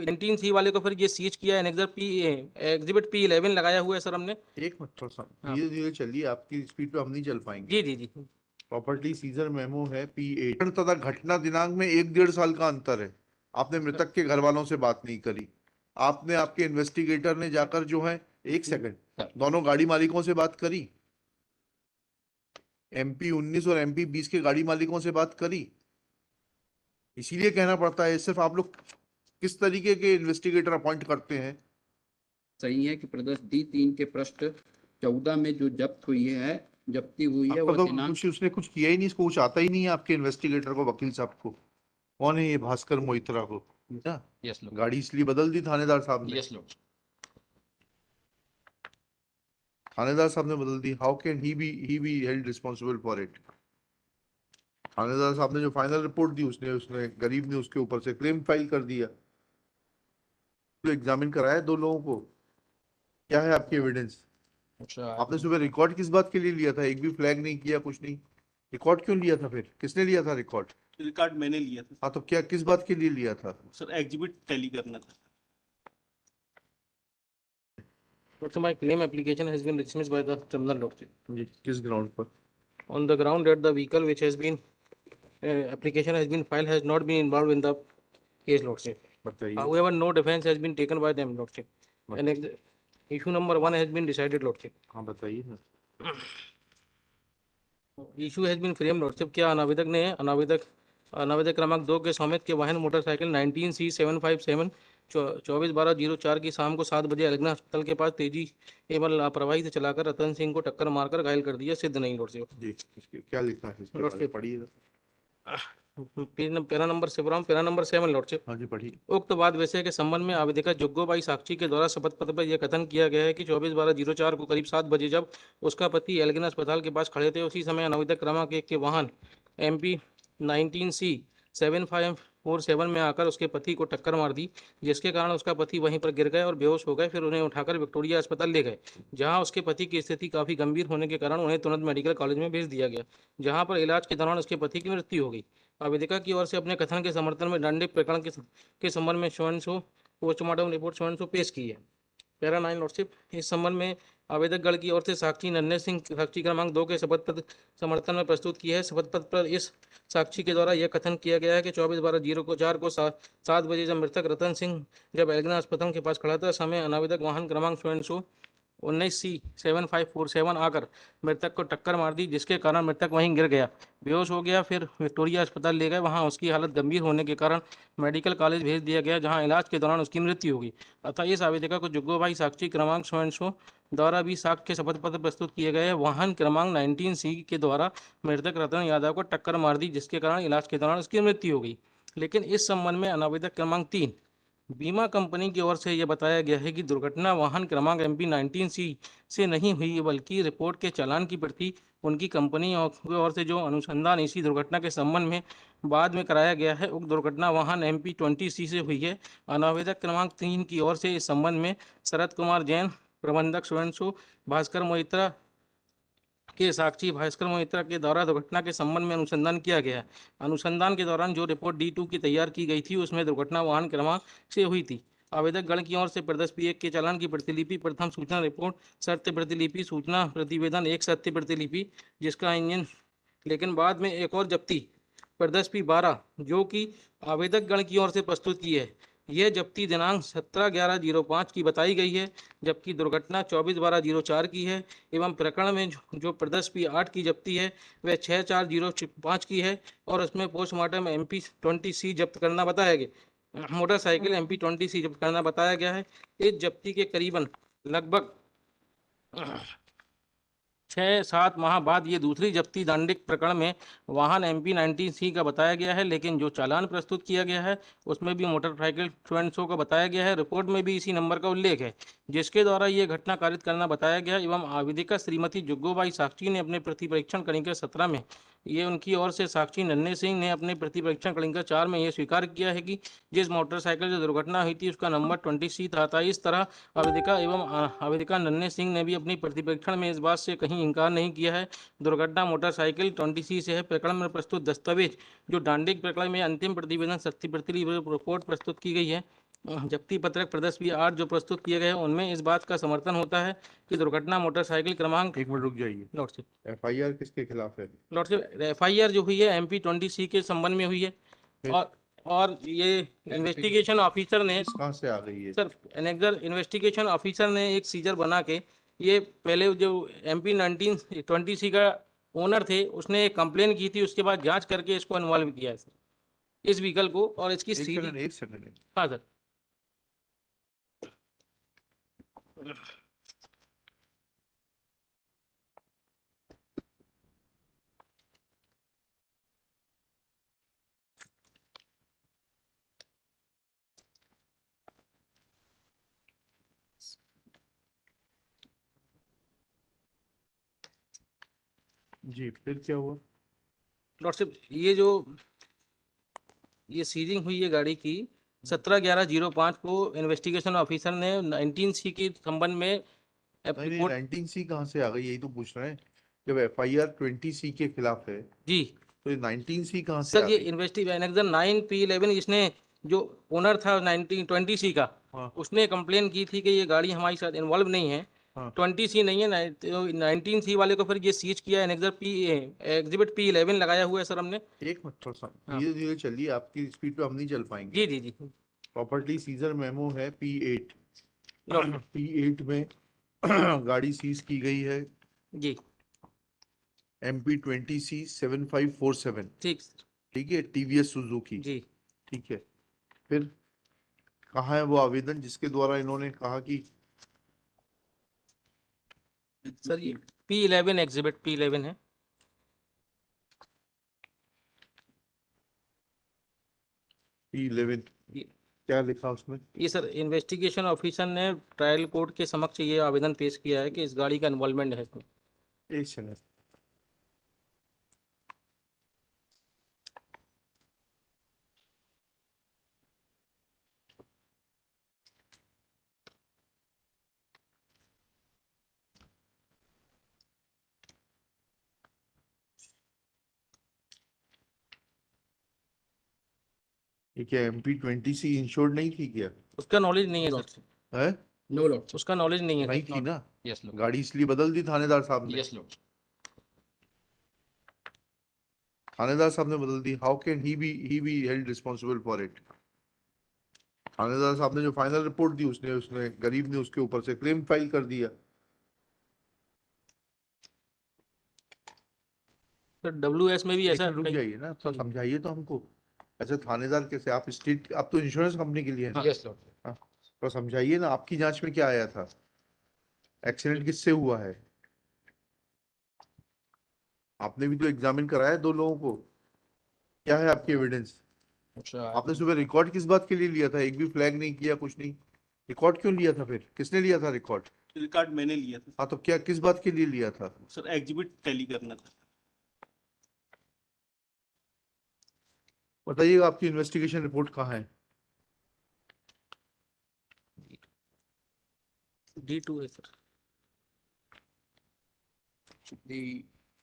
19C वाले को फिर ये सीज किया है। एग्जिबिट P11 लगाया हुआ है सर हमने। एक मिनट, थोड़ा सा हाँ। धीरे धीरे चलिए, आपकी स्पीड पे हम नहीं चल पाएंगे। जी जी जी। प्रॉपर्टी सीजर मेमो है P8 तथा घटना दिनांक में 1-1.5 साल का अंतर है। आपने मृतक के घर वालों से बात नहीं करी। आपने, आपके इन्वेस्टिगेटर ने जाकर जो है, एक सेकंड, दोनों गाड़ी मालिकों से बात करी? MP19 और MP20 के गाड़ी मालिकों से बात करी? इसीलिए कहना पड़ता है, सिर्फ आप लोग किस तरीके के इन्वेस्टिगेटर अपॉइंट करते हैं। सही है कि प्रदर्श D3 के पृष्ठ 14 में जो जब्ती हुई है आपका वो तो दिनांक उसने कुछ किया ही नहीं, इसको कुछ आता ही नहीं है आपके इन्वेस्टिगेटर को, वकील साहब को। कौन है ये भास्कर मोहित्रा को? Yes lord. गाड़ी इसलिए बदल दी थानेदार साहब ने? Yes lord. थानेदार साहब ने बदल दी। How can he be held responsible for it? थानेदार साहब ने जो फाइनल रिपोर्ट दी, उसने उसने गरीब ने उसके ऊपर से क्लेम फाइल कर दिया। तो एग्जामिन कराया 2 लोगों को। क्या है आपकी एविडेंस? अच्छा, आपने सुबह रिकॉर्ड किस बात के लिए लिया था? एक भी फ्लैग नहीं किया, कुछ नहीं। रिकॉर्ड क्यों लिया था? फिर किसने लिया था रिकॉर्ड? रिकॉर्ड मैंने लिया था हाँ, तो क्या, किस बात के लिए लिया था? सर, एग्जिबिट टैली करना था। Lordship, my claim application has been dismissed by the tribunal, Lordship, जी, किस ग्राउंड पर? on the ground that the vehicle which has been application has been filed has not been involved in the case, Lordship. बताइए। However, no defense has been taken by them, Lordship. And issue number 1 has been decided, Lordship. हाँ, बताइए ना। Issue has been framed, Lordship. क्या अनावेदक क्रमांक 2 के सौमित के वाहन motorcycle 19C757 24/12/04 की शाम को 7 बजे अलगना अस्पताल के पास तेजी एवं लापरवाही से चलाकर रतन सिंह को टक्कर मारकर घायल कर दिया, सिद्ध नहीं, लॉर्डशिप। जी, क्या लिखा है इसके बारे में? पढ़िए। Para number 7, lordship. हाँ जी, पढ़िए। उक्त बात विषय के संबंध में आवेदिका जोग्गोबाई साक्षी के द्वारा शपथ पत्र पर यह कथन किया गया है कि 24/12/04 को करीब 7 बजे जब उसका पति एल्गिन अस्पताल के पास खड़े थे, उसी समय अनावेदक क्रमांक 1 के वाहन MP19C7547 में आकर उसके पति को टक्कर मार दी, जिसके कारण उसका पति वहीं पर गिर गए और बेहोश हो गए। फिर उन्हें उठाकर विक्टोरिया अस्पताल ले गए, जहां उसके पति की स्थिति काफ़ी गंभीर होने के कारण उन्हें तुरंत मेडिकल कॉलेज में भेज दिया गया, जहां पर इलाज के दौरान उसके पति की मृत्यु हो गई। आवेदिका की ओर से अपने कथन के समर्थन में दंडित प्रकरण के संबंध में पोस्टमार्टम रिपोर्ट पेश की है। Para 9, lordship. इस संबंध में आवेदक गण की ओर से साक्षी नन्हे सिंह साक्षी क्रमांक 2 के शपथ पत्र समर्थन में प्रस्तुत की है। शपथ पत्र पर इस साक्षी के द्वारा यह कथन किया गया है कि 24/12/04 को 7 बजे जब मृतक रतन सिंह जब एल्गिना अस्पताल के पास खड़ा था, समय अनावेदक वाहन क्रमांक 19C7547 आकर मृतक को टक्कर मार दी, जिसके कारण मृतक वहीं गिर गया, बेहोश हो गया। फिर विक्टोरिया अस्पताल ले गए, वहां उसकी हालत गंभीर होने के कारण मेडिकल कॉलेज भेज दिया गया, जहां इलाज के दौरान उसकी मृत्यु हो गई। अतः इस आवेदिका को जोग्गोबाई साक्षी क्रमांक 100 द्वारा भी साक्ष्य के शपथ पत्र प्रस्तुत किए गए। वाहन क्रमांक 19C के द्वारा मृतक रतन यादव को टक्कर मार दी, जिसके कारण इलाज के दौरान उसकी मृत्यु हो गई। लेकिन इस संबंध में अनावेदक क्रमांक 3 बीमा कंपनी की ओर से यह बताया गया है कि दुर्घटना वाहन क्रमांक MP19C से नहीं हुई, बल्कि रिपोर्ट के चालान की प्रति उनकी कंपनी की ओर से जो अनुसंधान इसी दुर्घटना के संबंध में बाद में कराया गया है, उक्त दुर्घटना वाहन MP20C से हुई है। अनावेदक क्रमांक 3 की ओर से इस संबंध में शरद कुमार जैन, प्रबंधक स्वयंसु, भास्कर मोहित्रा के साक्षी भास्कर मोहित्रा के द्वारा दुर्घटना के संबंध में अनुसंधान किया गया है। अनुसंधान के दौरान जो रिपोर्ट D2 की तैयार की गई थी, उसमें दुर्घटना वाहन क्रमांक से हुई थी। आवेदक गण की ओर से प्रदर्श P1 के चालान की प्रतिलिपि, प्रथम सूचना रिपोर्ट, सत्य प्रतिलिपि, सूचना प्रतिवेदन, एक सत्य प्रतिलिपि जिसका इंजन, लेकिन बाद में एक और जब्ती प्रदर्श P12 जो कि आवेदक गण की ओर से प्रस्तुत की है। यह जब्ती दिनांक 17/11/05 की बताई गई है, जबकि दुर्घटना 24/12/04 की है। एवं प्रकरण में जो प्रदर्श P8 की जब्ती है वह 6/4/05 की है और उसमें पोस्टमार्टम MP20C जब्त करना बताया गया, मोटरसाइकिल MP20C जब्त करना बताया गया है। इस जब्ती के करीबन लगभग 6-7 माह बाद ये दूसरी जब्ती दांडिक प्रकरण में वाहन MP19C का बताया गया है, लेकिन जो चालान प्रस्तुत किया गया है उसमें भी मोटरसाइकिल 200 का बताया गया है। रिपोर्ट में भी इसी नंबर का उल्लेख है, जिसके द्वारा ये घटना कारित करना बताया गया। एवं आवेदिका श्रीमती जोग्गोबाई साक्षी ने अपने प्रतिपरीक्षण कणिका 17 में, ये उनकी ओर से साक्षी नन्हे सिंह ने अपने प्रतिपरीक्षण कणिका 4 में ये स्वीकार किया है कि जिस मोटरसाइकिल से दुर्घटना हुई थी उसका नंबर 20C था। इस तरह आवेदिका नन्हे सिंह ने भी अपनी प्रतिपरीक्षण में इस बात से कहीं इंकार नहीं किया है। दुर्घटना मोटरसाइकिल 20C से है। प्रकरण में प्रस्तुत दस्तावेज जो दांडिक प्रकरण में अंतिम प्रतिवेदन सत्य प्रतिलिपि रिपोर्ट प्रस्तुत की गई है, जब्ती पत्रक प्रदर्श भी 8 जो प्रस्तुत किए गए हैं उनमें इस बात का समर्थन होता है कि दुर्घटना मोटरसाइकिल क्रमांक एक मिनट रुक जाइए। लॉर्डशिप FIR किसके खिलाफ है? FIR जो हुई है MP20C के संबंध में हुई है फिर? और ये इन्वेस्टिगेशन ऑफिसर ने कहाँ से आ गई है? सर एनेक्जर इन्वेस्टिगेशन ऑफिसर ने एक सीजर बना के ये पहले जो MP1920C का ओनर थे उसने एक कंप्लेन की थी, उसके बाद जांच करके इसको इन्वॉल्व किया है सर इस व्हीकल को और इसकी सीधी। एक सेकंड। हाँ सर। जी फिर क्या हुआ? लॉर्डशिप ये सीजिंग हुई है गाड़ी की 17/11/05 को इन्वेस्टिगेशन ऑफिसर ने 19C के संबंध में नहीं रिपोर्ट। 19C कहाँ से आ गई, यही तो पूछ रहे हैं। जब FIR 20C के खिलाफ है जी तो ये 19C कहाँ से सर आ ये गई? इन्वेस्टिगेशन 9P11 इसने जो ओनर था 1920C का हाँ उसने कंप्लेन की थी कि ये गाड़ी हमारे साथ इन्वॉल्व नहीं है। हाँ 20C नहीं है 19C वाले को फिर ये सीज किया एग्जिबिट P11 लगाया हुआ है सर हमने। एक मिनट थोड़ा सा हाँ। धीरे धीरे चलिए, आपकी स्पीड पे हम नहीं चल पाएंगे। जी जी जी प्रॉपर्टी सीजर मेमो है P8। लॉर्ड P8 में गाड़ी सीज की गई है जी MP20C 7547। ठीक ठीक है, TVS सुजुकी। जी ठीक है, फिर कहाँ है वो आवेदन जिसके द्वारा इन्होंने कहा कि सर ये P11 एग्जिबिट P11 है। P11 ये क्या लिखा उसमें? ये सर इन्वेस्टिगेशन ऑफिसर ने ट्रायल कोर्ट के समक्ष ये आवेदन पेश किया है कि इस गाड़ी का इन्वॉल्वमेंट है इसमें। एक सेकंड। ये क्या MP20C इंश्योर्ड नहीं थी क्या? उसका नॉलेज नहीं है सर है? No Lord. उसका नॉलेज नहीं है नहीं सर। थी ना, यस लॉर्ड। गाड़ी इसलिए बदल दी थानेदार साहब ने। Yes lord. थानेदार साहब ने बदल दी। How can he be held responsible for it? थानेदार साहब ने जो फाइनल रिपोर्ट दी उसने उसने गरीब ने उसके ऊपर से क्लेम फाइल कर दिया। सर WS में भी एक ऐसा मिनट रुक कई। जाइए ना, थोड़ा समझाइए तो हमको। अच्छा थानेदार कैसे, आप स्टेट, आप तो इंश्योरेंस कंपनी के लिए हैं। Yes Lord. हाँ, तो समझाइए ना, आपकी जांच में क्या आया था? एक्सीडेंट किससे हुआ है? आपने भी तो एग्जामिन कराया 2 लोगों को। क्या है आपकी एविडेंस? अच्छा आपने सुबह रिकॉर्ड किस बात के लिए लिया था? एक भी फ्लैग नहीं किया, कुछ नहीं। रिकॉर्ड क्यों लिया था? फिर किसने लिया था रिकॉर्ड? रिकॉर्ड मैंने लिया था हाँ तो क्या, किस बात के लिए लिया था? सर, एग्जिबिट टैली करना था। बताइएगा, आपकी इन्वेस्टिगेशन रिपोर्ट कहाँ है? D2 है सर।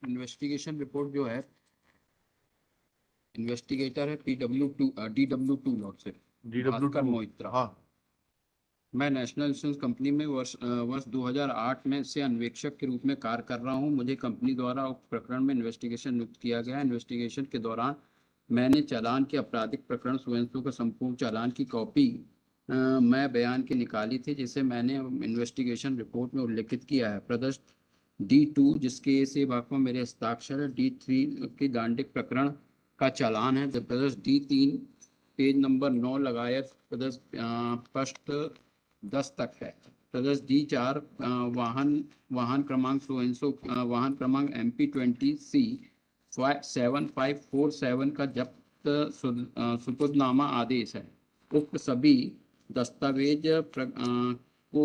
इन्वेस्टिगेशन रिपोर्ट जो है, इन्वेस्टिगेटर है DW2 लॉर्ड से भास्कर DW2। मोहित्रा। हाँ मैं नेशनल इंश्योरेंस कंपनी में वर्ष 2008 में से अन्वेषक के रूप में कार्य कर रहा हूं। मुझे कंपनी द्वारा उक्त प्रकरण में इन्वेस्टिगेशन नियुक्त किया गया। इन्वेस्टिगेशन के दौरान मैंने चालान के आपराधिक प्रकरण सुवेंदु का संपूर्ण चालान की कॉपी मैं बयान की निकाली थी, जिसे मैंने इन्वेस्टिगेशन रिपोर्ट में उल्लेखित किया है। प्रदर्श D2 जिसके से भाग में मेरे हस्ताक्षर है, D3 के दांडिक प्रकरण का चालान है। प्रदर्श D3 पेज नंबर 9 लगायत प्रदर्श पृष्ठ 10 तक है। प्रदर्श D4 वाहन क्रमांक वाहन क्रमांक MP20C 7547 का जब्त सुपुर्दनामा आदेश है। उक्त सभी दस्तावेज को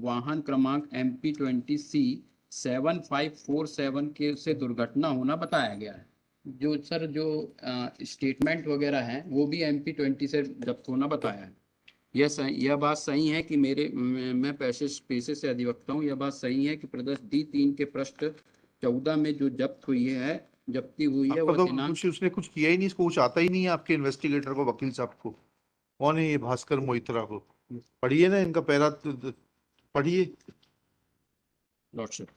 वाहन क्रमांक MP20C 7547 के से दुर्घटना होना बताया गया है। जो सर जो स्टेटमेंट वगैरह हैं वो भी MP20 से जब्त होना बताया है। यह बात सही है कि मैं पेशे से अधिवक्ता हूँ। यह बात सही है कि प्रदर्श D3 के पृष्ठ 14 में जो जब्ती हुई है आपका वह तो दिनांक कुछ उसने कुछ किया ही नहीं, इसको कुछ आता ही नहीं है आपके इन्वेस्टिगेटर को, वकील साहब को। कौन है ये भास्कर मोहित्रा को? पढ़िए ना इनका पैरा, पढ़िए। लॉर्डशिप।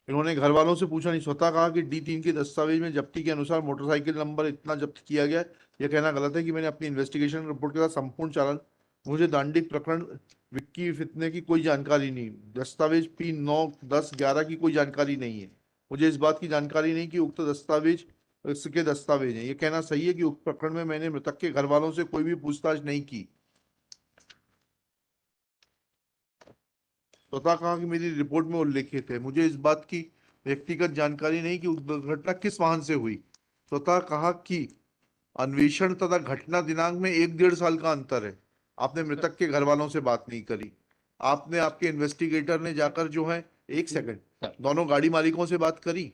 इन्होंने घर वालों से पूछा नहीं, स्वतः कहा कि D3 के दस्तावेज में जब्ती के अनुसार मोटरसाइकिल नंबर इतना जब्त किया गया। यह कहना गलत है कि मैंने अपनी इन्वेस्टिगेशन रिपोर्ट के साथ संपूर्ण चालान, मुझे दांडिक प्रकरण, विक्की फितने की कोई जानकारी नहीं, दस्तावेज P9, 10, 11 की कोई जानकारी नहीं है। मुझे इस बात की जानकारी नहीं कि उक्त दस्तावेज इसके दस्तावेज हैं। ये कहना सही है कि उक्त प्रकरण में मैंने मृतक के घर वालों से कोई भी पूछताछ नहीं की। स्वतः कहा कि मेरी रिपोर्ट में उल्लेखित है, मुझे इस बात की व्यक्तिगत जानकारी नहीं कि दुर्घटना किस वाहन से हुई। स्वतः कहा कि अन्वेषण तथा घटना दिनांक में 1-1.5 साल का अंतर है। आपने मृतक के घर वालों से बात नहीं करी। आपने, आपके इन्वेस्टिगेटर ने जाकर जो है, एक सेकंड, दोनों गाड़ी मालिकों से बात करी?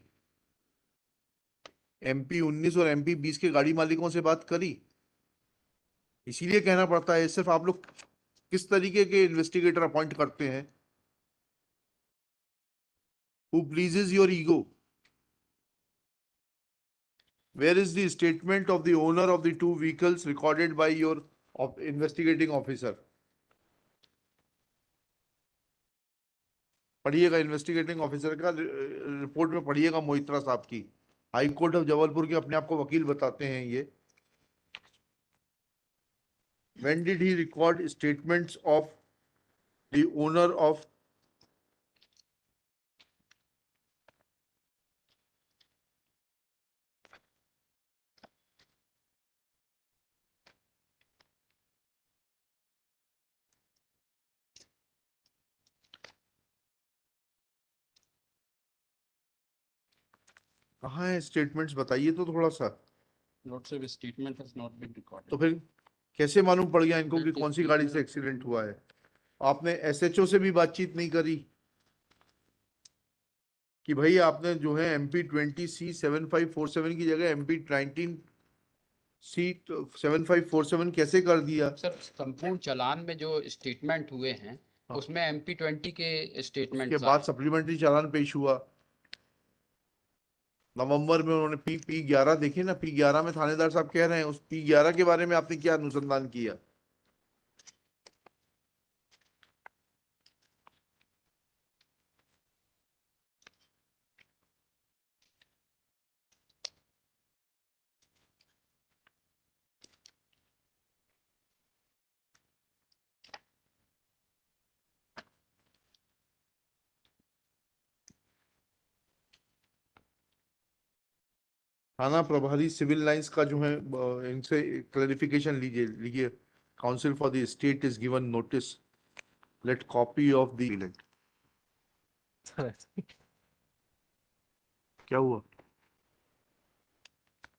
MP19 और MP20 के गाड़ी मालिकों से बात करी? इसीलिए कहना पड़ता है सिर्फ आप लोग किस तरीके के इन्वेस्टिगेटर अपॉइंट करते हैं, who pleases your ego. Where is the statement of the owner of the 2 vehicles recorded by your investigating officer? पढ़िएगा इन्वेस्टिगेटिंग ऑफिसर का रिपोर्ट में, पढ़िएगा मोहित्रा साहब की। हाई कोर्ट ऑफ जबलपुर के अपने आप को वकील बताते हैं ये। When did he record statements of the owner of कहाँ है स्टेटमेंट्स, बताइए तो थोड़ा सा। Lordship, statement has not been recorded. तो फिर कैसे मालूम पड़ गया इनको कि कौन सी गाड़ी से एक्सीडेंट हुआ है? आपने SHO से भी बातचीत नहीं करी कि भाई आपने जो है MP20C7547 की जगह MP19C7547 कैसे कर दिया? सर, संपूर्ण चालान में जो स्टेटमेंट हुए हैं हाँ। उसमें MP20 के स्टेटमेंट उसके बाद सप्लीमेंट्री चालान पेश हुआ नवंबर में। उन्होंने P11 देखिए ना, P11 में थानेदार साहब कह रहे हैं, उस P11 के बारे में आपने क्या अनुसंधान किया? थाना प्रभारी सिविल लाइंस का जो है, इनसे क्लैरिफिकेशन लीजिए। Counsel for the state is given notice, let copy of the क्या हुआ?